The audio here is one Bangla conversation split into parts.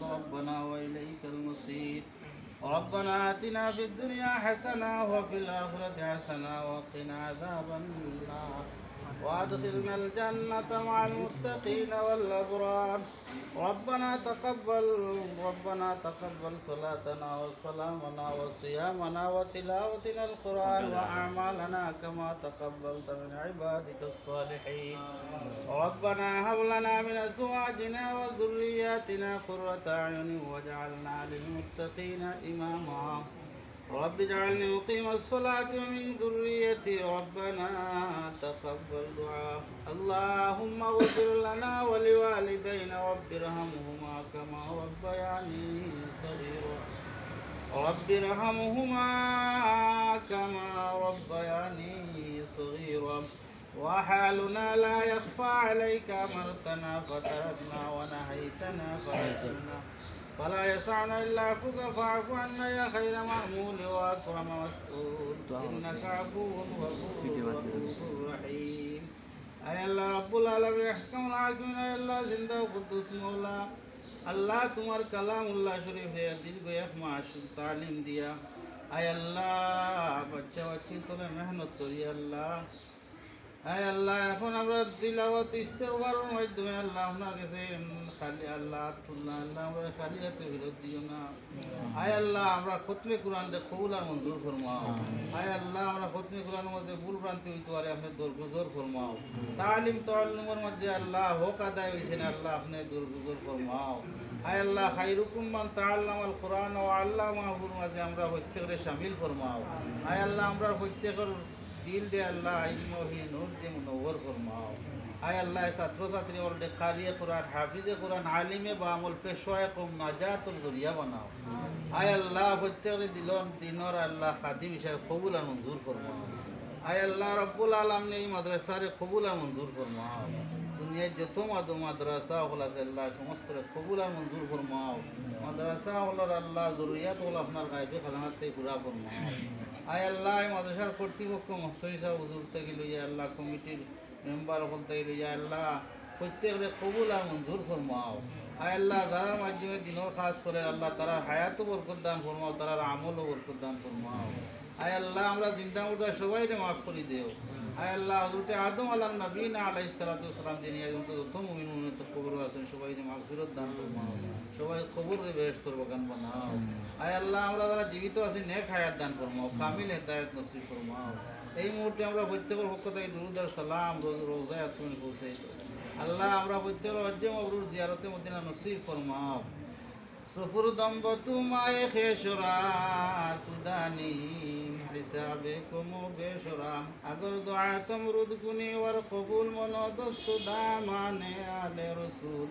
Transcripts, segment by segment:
ربنا وإليك المصير ربنا آتنا في الدنيا حسنة وفي الآخرة حسنة وقنا عذاب النار وأدخلنا الجنة مع المتقين والأبرار ربنا تقبل صلاتنا وصلامنا وصيامنا وتلاوتنا القرآن وأعمالنا كما تقبلت من عبادك الصالحين ربنا هب لنا من أزواجنا وذرياتنا قرة أعين واجعلنا للمتقين إماما رب اجعلني مقيم الصلاة ومن ذريتي ربنا تقبل دعاء اللهم اغفر لنا ولوالدينا رب ارحمهما كما ربياني صغيرا رب ارحمهما كما ربياني صغيرا وحالنا لا يخفى عليك أمرتنا فتركنا ونهيتنا فرسلنا فلا يسعنا إلا عفوك فاعف عنا يا خير مأمول وأكرم مسؤول إنك عفو غفور رحيم أي الله رب العالمين أحكم الحاكمين أي الله زندہ قدوس مولا अल्लाह तुम्हार कलामुल्लाह शरीफ है दिल को एक माशूल तालीम दिया आय अल्लाह बच्चा बच्ची তোরে মেহনত করি আল্লাহ আয় আল্লাহ এখন আমরা তিলাওয়াত ইস্তেগফারের মাধ্যমে আল্লাহ আপনার কাছে খালি আল্লাহ তুল্লাহ আল্লাহ আমরা খালি হাতে বিরত দিও না আয় আল্লাহ আমরা খতমে কোরআনকে কবুল আর মঞ্জুর ফরমাও আয় আল্লাহ আমরা খতমে কোরআনের মধ্যে ভুল ভ্রান্তি হইতে পারে আপনি দরগুজর ফরমাও তালিম তাআল্লুমের মধ্যে আল্লাহ হক আদায় হইছে না আল্লাহ আপনি দরগুজর ফরমাও আয় আল্লাহ খায়রুকুম মান তাআল্লামাল কোরআন ওয়া আল্লামাহুর মাঝে আমরা প্রত্যেকরে শামিল ফরমাও আয় আল্লাহ আমরা প্রত্যেকের দিল দে আল্লাহ ইলমহি নূর দে মুনওয়ার ফরমাও আয় আল্লাহ ছাত্র ছাত্রী ওরদে কারিয়ে কোরআন হাফিজে কোরআন আলিমে বা আমল পেশওয়ায়ে কম নাজাতুল জরিয়া বানাও আয় আল্লাহ প্রত্যেকের দিনর আল্লাহ খাদিম হিসাবে কবুল আর মঞ্জুর ফরমাও আয় আল্লাহ রব্বুল আলামিন এই মাদ্রাসারে কবুল আর মঞ্জুর ফরমাও দুনিয়ায় যত মাদ্রাসা হল আছে আল্লাহ সমস্ত কবুল আর মঞ্জুর ফরমাও মাদ্রাসা হলার আল্লাহ জরুরিয়াত হল আপনার গায়বে খাজানাতে পুরা ফরমাও আয় আল্লাহ মাদ্রাসার কর্তৃপক্ষ মস্তরি সাহেব হুজুর থেকে লইয়া আল্লাহ কমিটির মেম্বার হল থেকে লইয়া আল্লাহ প্রত্যেকরে কবুল আর মঞ্জুর ফরমাও আয় আল্লাহ যারা মাধ্যমে দিনর কাজ করে আল্লাহ তারা হায়াতও বরকত দান ফরমাও তারা আমলও বরকত দান ফরমাও আয় আল্লাহ আমরা জিন্দা মুর্দা সবাইকে মাফ করে দেও আয় আল্লাহ হযরতে আদম আলাইহিস নবীনা আলাইহিস সালাতু ওয়াসসালাম দুনিয়া যত মুমিন মুমিনাত কবর আছেন সবাইকে মাগফিরাত দান ফরমাও সবাই কবরের বেহেশতের বাগান বানাও আয় আল্লাহ আমরা যারা জীবিত আছি নেক হায়াত দান ফরমাও কামিল হেদায়েত নসিব ফরমাও এই মুহূর্তে আমরা প্রত্যেকের পক্ষ থেকে দুরূদ আর সালাম রোজায় তুমি পৌঁছে আল্লাহ আমরা প্রত্যেকের হজ্জে মাবরুর জিয়ারতে মদিনা নসিব ফরমাও سفردم بتومائے خیشرا تدانی حسابكم بشرا اگر دعا تمرد کنی ور قبول منو دست دامان آل رسول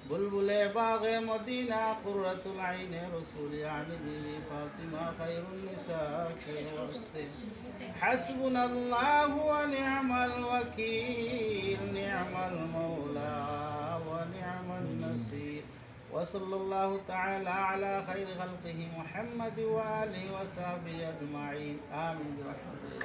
بلبل باغ مدینہ قرۃ العین رسول یعنی بی فاطمہ خیر النساء کے واسطے حسبنا اللہ ونعم الوکیل نعم المولا ونعم النصير وصلى الله تعالى على خير خلقه محمد وآله وصحبه أجمعين آمين برحمته